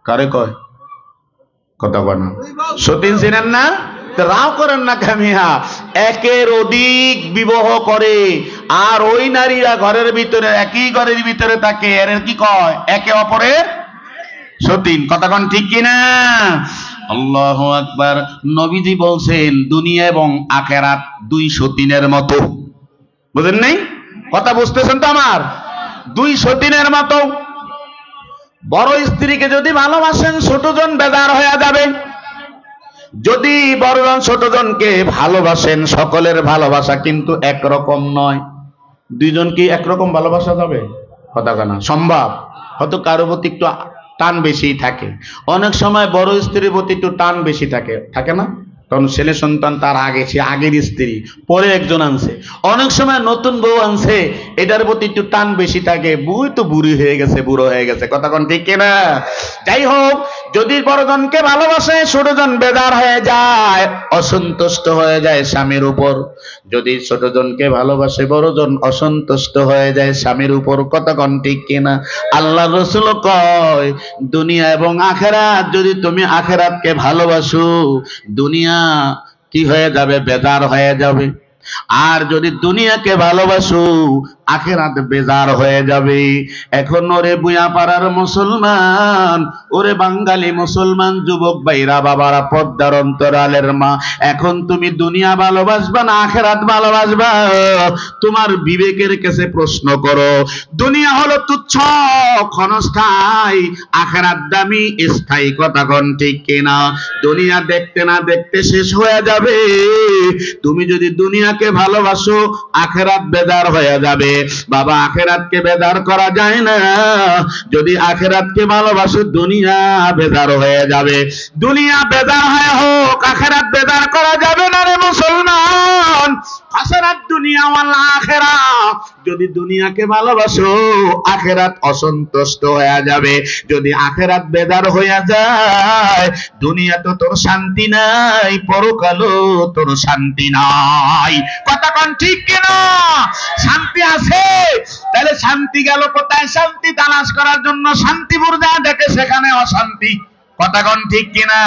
কারে কয়? কথা বলেন না। সতীন চিনেন না? রাও করেন না কামিয়া। একের অধিক বিবাহ করে, আর ওই নারীরা ঘরের ভিতরে, একই ঘরের ভিতরে থাকে, এর কি কয়? একে অপরের সতীন। কথা কোন ঠিক কিনা? আল্লাহু আকবার। নবীজি বলছেন দুনিয়া এবং আখিরাত 200 দিনের মতো। বুঝেন নাই? কথা বুঝতেছেন তো আমার? 200 দিনের মতো। বড় স্ত্রীকে যদি ভালোবাসেন, ছোটজন বেজার হয়ে যাবে। যদি বড়জন ছোটজনকে ভালোবাসেন, সকলের ভালোবাসা কিন্তু একরকম নয়। দুইজন কি একরকম ভালোবাসা যাবে? কথা কানা সম্ভব? হয়তো কারো প্রতি একটু টান বেশি থাকে, অনেক সময় বড় স্ত্রীর প্রতি একটু টান বেশি থাকে, থাকে না? কারণ ছেলে সন্তান তার আগে, সে আগের স্ত্রী, পরে একজন আনছে। অনেক সময় নতুন বউ আনছে, এটার প্রতি একটু টান বেশি থাকে, বুই তো বুড়ি হয়ে গেছে, বুড়ো হয়ে গেছে। কথা কোন ঠিক কিনা? যাই হোক, যদি বড়জনকে ভালোবাসে, ছোটজন বেজার হয়ে যায়, অসন্তুষ্ট হয়ে যায় স্বামীর উপর। যদি ছোটজনকে ভালোবাসে, বড়জন অসন্তুষ্ট হয়ে যায় স্বামীর উপর। কথা কোন ঠিক কিনা? আল্লাহ রাসূল কয়, দুনিয়া এবং আখিরাত, যদি তুমি আখিরাতকে ভালোবাসো, দুনিয়া কি হয়ে যাবে? বেজার হয়ে যাবে। আর যদি দুনিয়াকে ভালোবাসো, আখেরাত বেজার হয়ে যাবে। এখন ওরে বুয়াপাড়ার মুসলমান, ওরে বাঙালি মুসলমান যুবক ভাইরা, বাবারা, পর্দার অন্তরালের মা, এখন তুমি দুনিয়া ভালোবাসবা না আখেরাত ভালোবাসবা? তোমার বিবেকের কাছে প্রশ্ন করো। দুনিয়া হলো তুচ্ছ ক্ষণস্থায়ী, আখেরাত দামি স্থায়ী। কথা কোন ঠিক কিনা? দুনিয়া দেখতে না দেখতে শেষ হয়ে যাবে। তুমি যদি দুনিয়াকে ভালোবাসো আখেরাত বেদার হয়ে যাবে। বাবা, আখেরাতকে বেদার করা যায় না। যদি আখেরাতকে ভালোবাসো দুনিয়া বেদার হয়ে যাবে। দুনিয়া বেদার হয়ে হোক, আখেরাত বেদার করা যাবে না রে মুসলমান। আখেরাত দুনিয়া ওয়াল আখেরা। যদি দুনিয়াকে ভালোবাসো আখেরাত অসন্তুষ্ট হয়ে যাবে। যদি আখেরাত বেদার হয়ে যায়, দুনিয়া তো তোর শান্তি নাই, পরকালও তোর শান্তি নাই। কথা কোন ঠিক কিনা? শান্তি আছে, তাহলে শান্তি গেল কোথায়? শান্তি তালাশ করার জন্য শান্তিপুর যা দেখে সেখানে অশান্তি। কথা কোন ঠিক কিনা?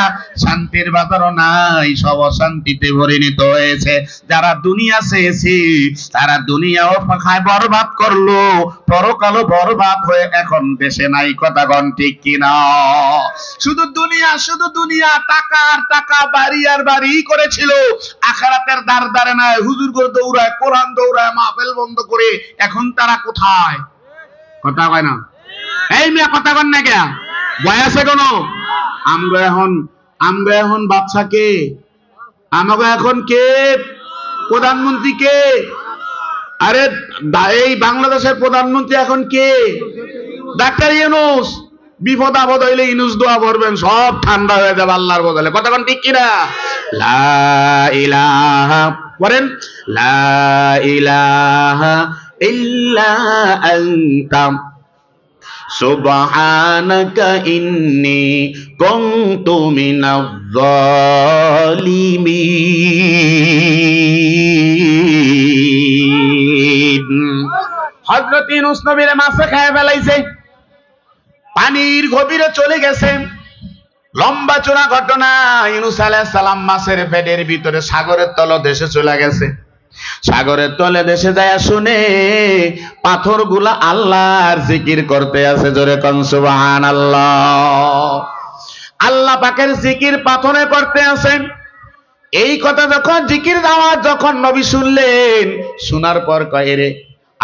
শান্তির বাজারও নাই, সব অশান্তিতে পরিণত হয়েছে। যারা দুনিয়া চেয়েছে তারা দুনিয়াও খায় বরবাদ করলো, পরকালও বরবাদ হয়ে এখন দেশে নাই। কথা কোন ঠিক কিনা? শুধু দুনিয়া, শুধু দুনিয়া, টাকা আর টাকা, বাড়ি আর বাড়ি করেছিল। আখিরাতের দ্বার দ্বারে নাই, হুজুর করে দৌড়ায়, কোরআন দৌড়ায়, মাহফিল বন্ধ করে। এখন তারা কোথায়? কথা কয় না। এই মেয়ে কথা কন না কে? বয়সে কোন আমগো এখন বাচ্চা কে? আমাকে এখন কে প্রধানমন্ত্রী কে? আরে এই বাংলাদেশের প্রধানমন্ত্রী এখন কে? ডাক্তার ইউনূস। বিপদ আপদ হইলে ইউনূস দোয়া করবেন, সব ঠান্ডা হয়ে যাবে আল্লাহর বদলে। কথা কোন ঠিক কিনা? লা ইলাহা, বলেন লা ইলাহা ইল্লা আনতা সুবহানাকা ইন্নী কুনতু মিনাজ জালিমিন। হযরত ইউনূস নবীর মাছে খায় ফেলাইছে, পানির গভীরে চলে গেছে। লম্বা চূড়া ঘটনা। ইউনূস আলাইহিস সালাম মাছের পেটের ভিতরে সাগরের তলদেশে চলে গেছে। সাগরের তলে দেশে যায় শুনে পাথরগুলা আল্লাহর জিকির করতে আছে। জোরে কোন সুবহানাল্লাহ। আল্লাহ পাকের জিকির পাথরে করতে আছেন। এই কথা যখন জিকির আওয়াজ যখন নবী শুনলেন, শোনার পর কয়, রে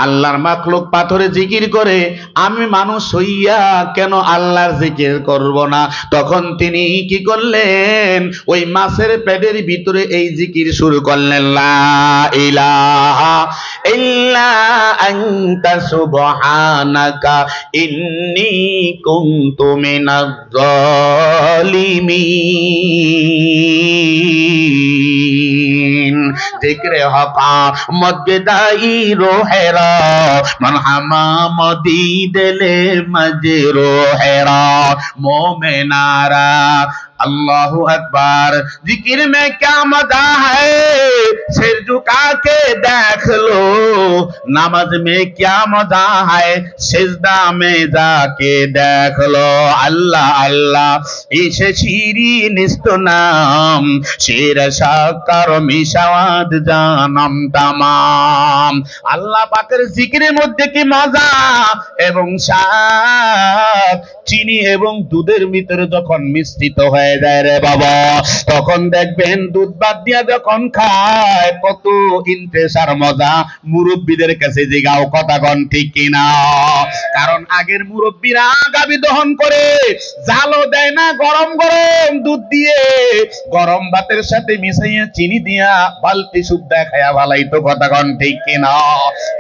আল্লাহর মাখলুক পাথরে জিকির করে, আমি মানুষ হইয়া কেন আল্লাহর জিকির করব না? তখন তিনি কি করলেন? ওই মাছের পেটের ভিতরে এই জিকির শুরু করলেন, লা ইলাহা ইল্লা আনতা সুবহানাকা ইন্নী কুনতু মিনাজ জালিমিন। জিক্রে হকা মজদাই রোহেরা মরহামা মদি দিলে মজরো হেরা मोमेनारा। अल्लाहु अकबर। जिक्र में क्या मजा है, सिर झुका के देख लो। नमाज में क्या मजा है, सिजदा में जाके देख लो। अल्लाह अल्लाह इसे शीरी निस्तो नाम, शेर शाकर मिशावाद जानम तमाम। আল্লাহ পাকের জিকিরের মধ্যে কি মজা এবং স্বাদ। চিনি এবং দুধের ভিতরে যখন মিশ্রিত হয়ে যায় রে বাবা, তখন দেখবেন দুধ বাদ দিয়া যখন খায় কত ইন্টারেস্ট আর মজা। মুরব্বীদের কাছে জিগাও, কথা কোন ঠিক কিনা? কারণ আগের মুরব্বীরা গাবি দহন করে জালও দেয় না, গরম গরম দুধ দিয়ে গরম ভাতের সাথে মিশাইয়া চিনি দিয়া বালতি সুপ দেখায়া ভালাইতো। কথা কোন ঠিক কিনা?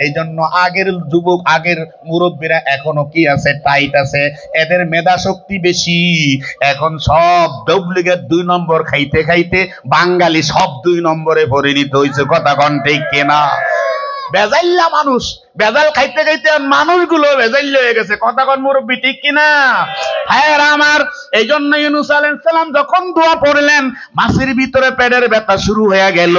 এই জন্য আগের যুবক, আগের মুরব্বীরা এখনো কি আছে, টাইট আছে। এদের মেধা শক্তি বেশি। এখন সব ডুপ্লিকেট 2 নম্বর খাইতে খাইতে বাঙালি সব 2 নম্বরে পরিণত হয়েছে। কথা কোন ঠিক কিনা? বেজাইল্লা মানুষ, বেজাল খাইতে খাইতে মানুষগুলো বেজাইল হয়ে গেছে। কথা কোন মুরব্বী ঠিক কিনা? হ্যাঁ আমার। এই জন্য ইউনূস আলাইহিস সালাম যখন দোয়া পড়লেন, মাছের ভিতরে পেটের ব্যথা শুরু হয়ে গেল।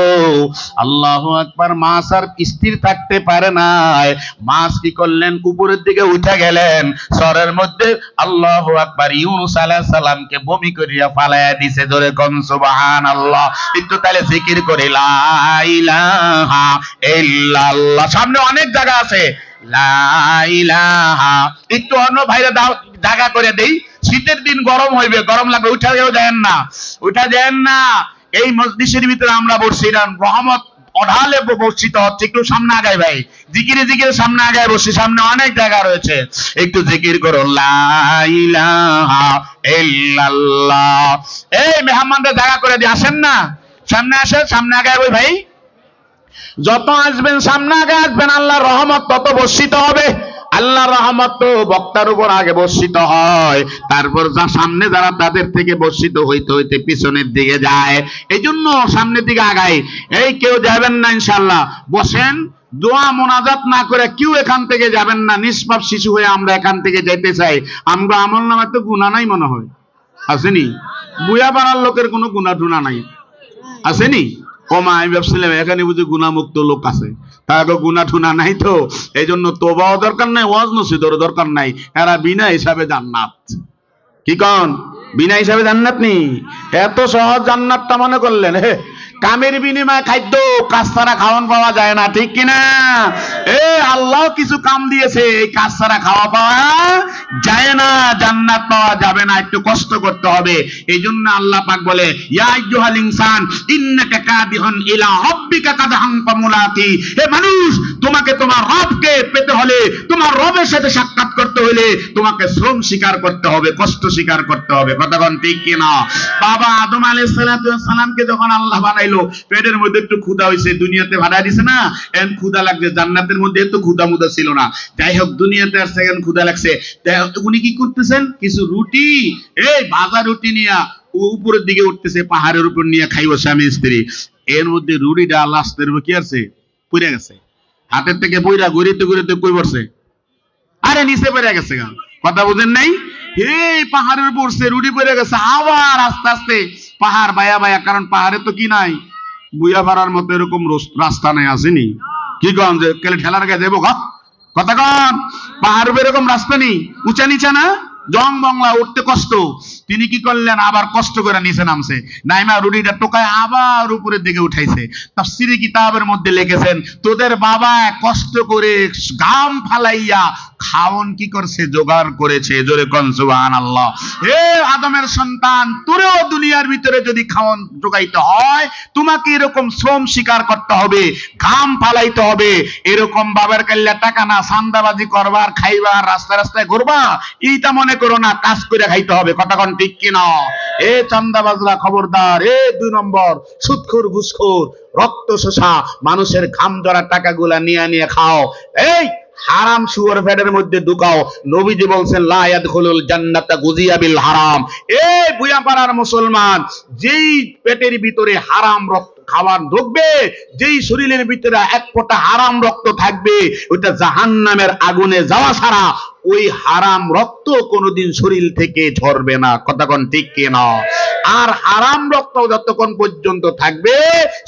আল্লাহু আকবার। মাছ আর স্থির থাকতে পারে নাই। মাছ কি করলেন? উপরের দিকে উঠে গেলেন। সরের মধ্যে আল্লাহু আকবার, ইউনূস আলাইহিস সালামকে বমি করিয়া ফালাইয়া দিছে। জোরে কোন সুবহানাল্লাহ। একটু তাহলে জিকির করে লা ইলাহা ইল্লাল্লাহ। সামনে অনেক জায়গা আছে লা ইলাহা। একটু অন্য ভাইরা জায়গা করে দেই, শীতের দিন গরম হইবে, গরম লাগবে, উঠা যাবেন না, উঠা যাবেন না। এই মজলিসের ভিতরে আমরা বসছি, রহমত অঢালে বর্ষিত হচ্ছে। একটু সামনে আগাই ভাই, জিকিরে জিকিরে সামনে আগায় বসছি, সামনে অনেক জায়গা রয়েছে, একটু জিকির করো লা ইলাহা ইল্লাল্লাহ। এই মেহমানদের জায়গা করে দিয়ে আসেন না, সামনে আসেন, সামনে আগায় বই ভাই। যত আসবেন সামনে আগে আসবেন, আল্লাহর রহমত তত বর্ষিত হবে। আল্লাহর রহমত তো বক্তার উপর আগে বর্ষিত হয়, তারপর যা সামনে যারা তাদের থেকে বর্ষিত হইতে হইতে পিছনের দিকে যায়। এই জন্য সামনের দিকে আগাই। এই কেউ যাবেন না ইনশাআল্লাহ, বসেন। দোয়া মোনাজাত না করে কেউ এখান থেকে যাবেন না। নিষ্পাপ শিশু হয়ে আমরা এখান থেকে যেতে চাই। আমরা আমল নামে তো গুনাহ নাই মনে হয়, আসেনি? বুয়া পাড়ার লোকের কোনো গুনাহ টুনা নাই, আসেনি? ওমা আমি ভাবছিলাম এখানে বুঝি গুনামুক্ত লোক আছে, তাকে গুনাহ টুনা নাই তো, এই জন্য তোবাও দরকার নাই, ওয়াজ নসিহতের দরকার নাই, এরা বিনা হিসাবে জান্নাত। কি কন? বিনা হিসাবে জান্নাত নি? এত সহজ জান্নাতটা মনে করলেন? হে, কামের বিনিময়ে খাদ্য, কাজ ছাড়া খাওয়ান পাওয়া যায় না, ঠিক কিনা? আল্লাহ কিছু কাম দিয়েছে, এই কাজ ছাড়া খাওয়া পাওয়া যায় না, জান্নাত পাওয়া যাবে না, একটু কষ্ট করতে হবে। এই জন্য আল্লাহ পাক বলে ইয়া আইয়ুহাল ইনসান ইন্নাকা কাদিহুন ইলা রাব্বিকা কাদহান ফামুলাকি। হে মানুষ, তোমাকে তোমার রবকে পেতে হলে, তোমার রবের সাথে সাক্ষাৎ করতে হলে তোমাকে শ্রম স্বীকার করতে হবে, কষ্ট স্বীকার করতে হবে। কথা কোন ঠিক কিনা? বাবা আদম আলাইহিস সালামকে যখন আল্লাহ বানাইলো, পেটের মধ্যে একটু ক্ষুধা হয়েছে, দুনিয়াতে ভাড়া দিছে না, এখন ক্ষুধা লাগছে। জান্নাতের মধ্যে এত ক্ষুধা মুদা ছিল না, যাই হোক দুনিয়াতে আসছে, এখন ক্ষুধা লাগছে। উনি কি করতেছেন? কিছু রুটি, এই ভাজা রুটি নিয়ে উপরের দিকে উঠতেছে, পাহাড়ের উপর নিয়ে খাইব স্বামী স্ত্রী। এর মধ্যে রুটিটা লাস্টের কি আছে, পড়ে গেছে হাতের থেকে, পইরা ঘুরিতে ঘুরিতে কই পড়ছে, আরে নিচে পড়ে গেছে। কথা বুঝেন নাই? এই পাহাড়ের পড়ছে, রুটি পড়ে গেছে, আবার আস্তে আস্তে পাহাড় বায়া বায়া, কারণ পাহাড়ে তো কি নাই, বুয়া পাড়ার মতো এরকম রাস্তা নাই, আসেনি? কি কন যে কেলে ঠেলার গায়ে যাবো? কথা কন, পাহাড় এরকম রাস্তা নেই, উঁচা নিচা না, জং বাংলা, উঠতে কষ্ট। তিনি কি করলেন? আবার কষ্ট করে নিচে নামছে, নাইমা রুটিটা টোকায় আবার উপরের দিকে উঠাইছে। তাফসীরে কিতাবের মধ্যে লিখেছেন, তোদের বাবা কষ্ট করে ঘাম ফালাইয়া খাওন কি করছে, জোগাড় করেছে। জোরে কোন সুবহানাল্লাহ। হে আদমের সন্তান, তোরেও দুনিয়ার ভিতরে যদি খাওন জোগাইতে হয়, তোমাকে এরকম শ্রম স্বীকার করতে হবে, ঘাম ফালাইতে হবে। এরকম বাবার কাল্লা টাকা না, সান্দাবাজি করবার, খাইবার, রাস্তায় রাস্তায় ঘুরবা, এইটা মনে করো না, কাজ করে খাইতে হবে। কথা কোন ঠিক কিনা? এ চান্দাবাজরা খবরদার, এ 2 নম্বর সুদখোর ঘুষখোর রক্ত শোষা মানুষের ঘাম ঝরা টাকাগুলা নিয়ে নিয়ে খাও, এই হারাম শুয়োর পেটের মধ্যে ঢুকাও। নবীজি বলছেন লা ইয়াদখুলুল জান্নাতা গুজিয়া বিল হারাম। এই বুয়াপাড়ার মুসলমান, যেই পেটের ভিতরে হারাম রক্ত খাবার ঢুকবে, যেই শরীরের ভিতরে এক ফোঁটা হারাম রক্ত থাকবে, ওইটা জাহান্নামের আগুনে যাওয়া ছাড়া ওই হারাম রক্ত কোনোদিন শরীর থেকে ঝরবে না। কথা কোন ঠিক কিনা? আর হারাম রক্ত যতক্ষণ পর্যন্ত থাকবে,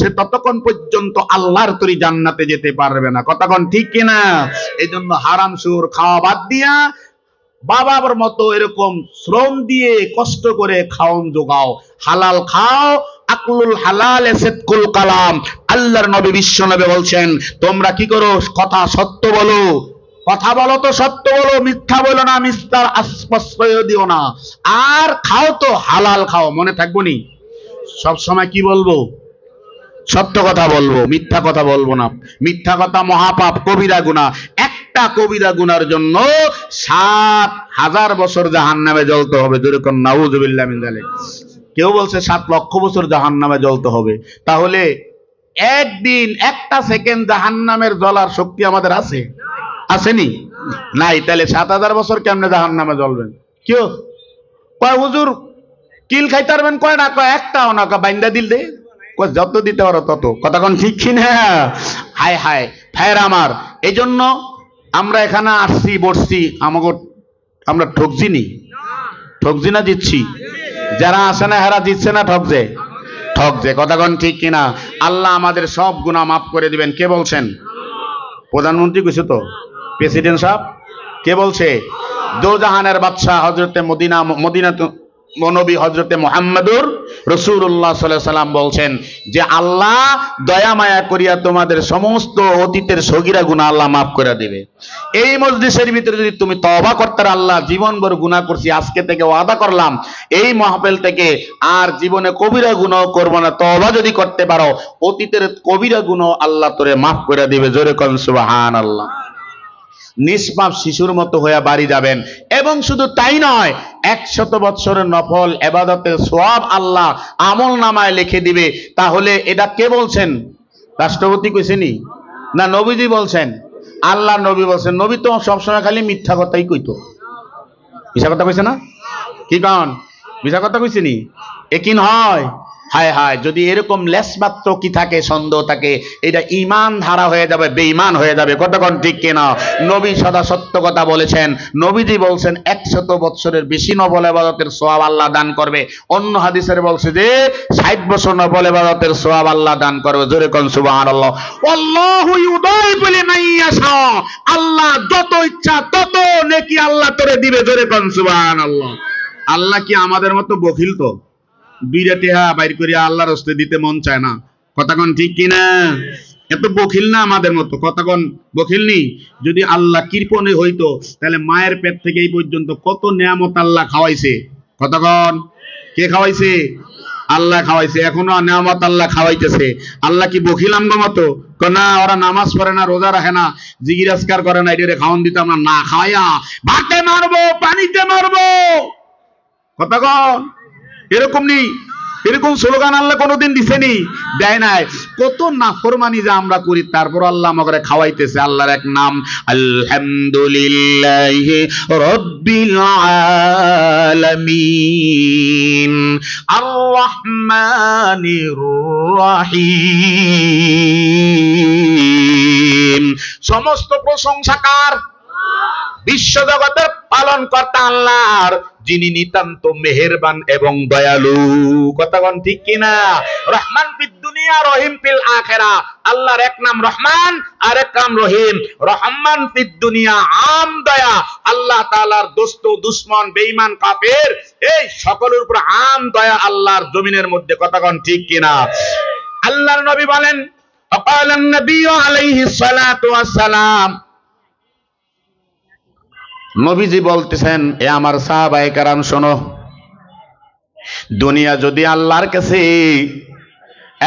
সে ততক্ষণ পর্যন্ত আল্লাহর তৈরি জান্নাতে যেতে পারবে না। কথা কোন ঠিক কিনা? এই জন্য হারাম সুর খাওয়া বাদ দিয়া বাবার মতো এরকম শ্রম দিয়ে কষ্ট করে খাওন জোগাও, হালাল খাও। আকলুল হালাল সিদকুল কালাম। আল্লাহর নবী বিশ্ব নবী বলছেন, তোমরা কি করো? কথা সত্য বলো, কথা বলো তো সত্য বলো, মিথ্যা বলো না, মিথ্যার আশ্রয় দিও না। আর খাও তো হালাল খাও। মনে থাকবো নি, সব সময় কি বলবো? সত্য কথা বলবো, মিথ্যা কথা বলবো না। মিথ্যা কথা মহাপাপ, কবিরা গুনাহ। একটা কবিরা গুনার জন্য 7,000 বছর জাহান্নামে জ্বলতে হবে। যেরকম নাউযুবিল্লাহ মিন যালিক। কেউ বলছে 7 লক্ষ বছর জাহান্নামে জ্বলতে হবে। তাহলে একদিন একটা সেকেন্ড জাহান্নামের জ্বলার শক্তি আমাদের আছে? আসেনি? নাই। তাহলে 7,000 বছর কেমনে জাহান্নামে জ্বলবেন? কেউ কয় হুজুর কিল খাইতে পারবেন কয়টা? কয় একটাও না। বাইন্দা দিল দে, যত দিতে পারো তত। কথা কোন ঠিক কিনা? হায় হায় ভাইয়ের আমার, এই জন্য আমরা এখানে আসছি, বসছি, আমাকে আমরা ঠকছি নি? ঠকছি না জিতছি? যারা আসে না হেরা জিতছে না ঠকছে? ঠকছে। কথা কোন ঠিক কিনা? আল্লাহ আমাদের সব গুনাহ মাফ করে দিবেন। কে বলছেন? প্রধানমন্ত্রী কইছে তো, প্রেসিডেন্ট সাহেব। কে বলছে? দোজাহানের বাদশা হযরতে মদিনা নবী হযরতে মুহাম্মদুর রাসূলুল্লাহ সাল্লাল্লাহু আলাইহি সাল্লাম বলছেন যে আল্লাহ দয়া মায়া করিয়া তোমাদের সমস্ত অতীতের সগীরা গুনাহ আল্লাহ মাফ করে দিবে। এই মজলিসের ভিতরে যদি তুমি তওবা করতে পারো, আল্লাহ জীবনভর গুনাহ করছি, আজকে থেকে ওয়াদা করলাম এই মাহফিল থেকে আর জীবনে কবিরা গুনাহ করব না, তওবা যদি করতে পারো অতীতের কবিরা গুনাহ আল্লাহ তোরে মাফ করে দিবে। জোরে কোন সুবহানাল্লাহ। নিষ্পাপ শিশুর মতো হয়ে বাড়ি যাবেন। এবং শুধু তাই নয়, 100 বৎসরের নফল ইবাদতের সওয়াব আল্লাহ আমল নামায় লিখে দিবে। তাহলে এটা কে বলছেন? রাষ্ট্রপতি কইছেনি না নবীজি বলছেন? আল্লাহ নবী বলছেন। নবী তো সবসময় খালি মিথ্যা কথাই কইতো। মিথ্যা কথা কইছে না? কি কারণ মিথ্যা কথা কইছেনি? একিন হয়। হায় হায়, যদি এরকম লেশমাত্র কি থাকে, সন্দেহ থাকে, এটা ঈমান ধারা হয়ে যাবে, বেঈমান হয়ে যাবে। কতক্ষণ ঠিক কিনা? নবী সদা সত্য কথা বলেছেন। নবীজি বলছেন 100 বৎসরের বেশি নফল ইবাদতের সওয়াব আল্লাহ দান করবে। অন্য হাদিসের বলছে যে 60 বছর নফল ইবাদতের সওয়াব আল্লাহ দান করবে। জোরে কোন সুবহানাল্লাহ। আল্লাহু ইউদাইফু লিমান ইয়াশা, আল্লাহ যত ইচ্ছা তত নেকি আল্লাহ তোরে দিবে। জোরে কোন সুবহানাল্লাহ। আল্লাহ কি আমাদের মতো বখিল? তো বিরাতে বাইর করিয়া আল্লাহর রাস্তে দিতে মন চায় না। কথাক্ষণ ঠিক কিনা? এত বখিল না আমাদের মতো। কথাক্ষণ বখিল নি? যদি আল্লাহ কৃপণে হইতো তাহলে মায়ের পেট থেকে এই পর্যন্ত কত নিয়ামত আল্লাহ খাওয়াইছে। কথাক্ষণ কে খাওয়াইছে? আল্লাহ খাওয়াইছে। এখনো নিয়ামত আল্লাহ খাওয়াইতেছে। আল্লাহ কি বখিল আমগো মতো? না, ওরা নামাজ পড়ে না, রোজা রাখে না, জিগিরাজকার করে না, এটারে খাওয়ান দিতাম না? না, খাওয়াইয়া ভাতে মারবো, পানিতে মারবো। কথাক্ষণ এরকম নেই। এরকম স্লোগান আল্লাহ কোনোদিন দিছেনি? দেয় নাই। কত নাফরমানি যে আমরা করি, তারপর আল্লাহ আমাকে খাওয়াইতেছে। আল্লাহর এক নাম আলহামদুলিল্লাহি রাব্বিল আলামিন আর রহমানির রহিম। সমস্ত প্রশংসা কার? বিশ্বজগতের পালন কর্তা আল্লাহর, যিনি নিতান্ত মেহেরবান এবং দয়ালু। কথাগণ ঠিক কিনা? রহমান ফিদ দুনিয়া রহিম ফিল আখিরা। আল্লাহর এক নাম রহমান, আর এক নাম রহিম। রহমান ফিদ দুনিয়া, আম দয়া। আল্লাহ তাআলার দোস্ত, দুশমন, বেঈমান, কাফের এই সকলের উপর আম দয়া আল্লাহর জমিনের মধ্যে। কথাগণ ঠিক কিনা? আল্লাহর নবী বলেন, আকালান নবী আলাইহিস সালাতু ওয়াস সালাম, নবীজি বলতেছেন, এ আমার সাহাবায়ে কেরাম শোনো, দুনিয়া যদি আল্লাহর কাছে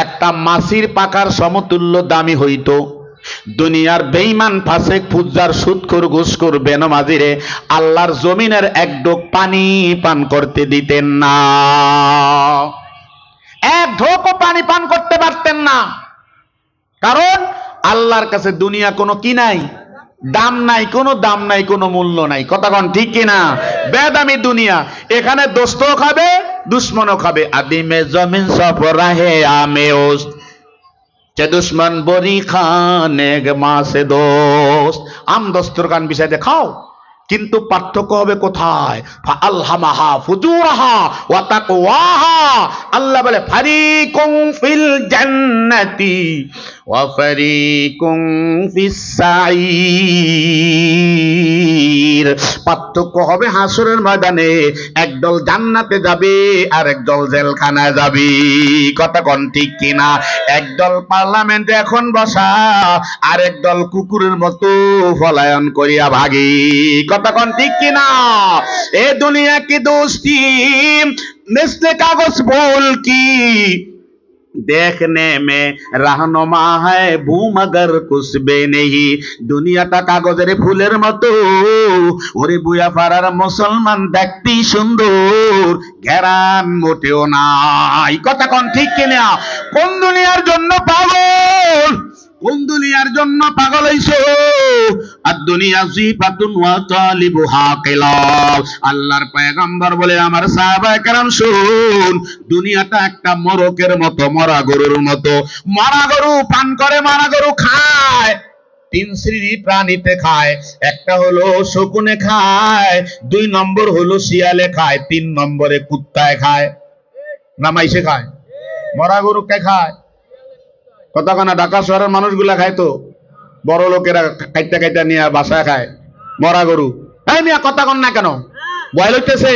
একটা মাছির পাকার সমতুল্য দামি হইতো, দুনিয়ার বেঈমান, ফাসিক, ফুজ্জার, সুদখোর, ঘুষখোর, বেনমাজিরে আল্লাহর জমিনের এক ঢোক পানি পান করতে দিতেন না। এক ঢোকও পানি পান করতে পারতেন না। কারণ আল্লাহর কাছে দুনিয়া কোনো কি নাই, দাম নাই, কোনো দাম নাই, কোনো মূল্য নাই। কথাগণ ঠিক কিনা? বেদামি দুনিয়া। এখানে দোস্তও খাবে, দুশ্মনও খাবে। আদিমে জমিন সব রাহে আমেওস, যে দুশ্মন বরি খানে মাসে দোস্ত। আম দোস্তর গান বিষয় খাও, কিন্তু পার্থক্য হবে কোথায়? ফাআলহামাহা ফুজুরাহা ওয়া তাকওয়াহা। আল্লাহ বলে ফারিকুম ফিল জান্নাতি ওয়া ফারিকুম ফিস সাঈর। পার্থক্য হবে হাসরের ময়দানে, একদল জান্নাতে যাবে আর একদল জেলখানায় যাবে। কথা কোন ঠিক কিনা? একদল পার্লামেন্টে এখন বসা, আর একদল কুকুরের মতো পলায়ন করিয়া ভাগি। কথা কোন ঠিক কিনা? এ দুনিয়া কি দোস্তি মিসলে কাগজ बोल की देखने में रहनुमा है भू मगर कुछ भी नहीं। দুনিয়াটা কাগজের ফুলের মতো, ওরে বুয়া পাড়ার মুসলমান দেখতে সুন্দর, ঘেরান মোটেও নাই। কথা কোন ঠিক কিনা? কোন দুনিয়ার জন্য পাগল? কোন দুনিয়ার জন্য পাগল হইছো? আর দুনিয়া জিফাতুন ওয়া তালিবুহা কিলাব। আল্লাহর পয়গম্বর বলে, আমার সাহাবায়ে কেরাম শুন, দুনিয়াটা একটা মোরকের মতো, মরা গরুর মতো। মরা গরু পান করে, মরা গরু খায়। তিন শ্রেণীর প্রাণীতে খায়। একটা হলো শকুনে খায়, 2 নম্বর হলো শিয়ালে খায়, 3 নম্বরে কুত্তায় খায়। না মাইসে খায়? মরা গরু কে খায়? কথা কানা ঢাকা শহরের মানুষগুলা খায়, তো বড় লোকেরা কাইটা কাইটা নিয়ে বাসায় খায় মরা গরু। এই মিয়া কথা কন না কেন? ভয় লইতেছে?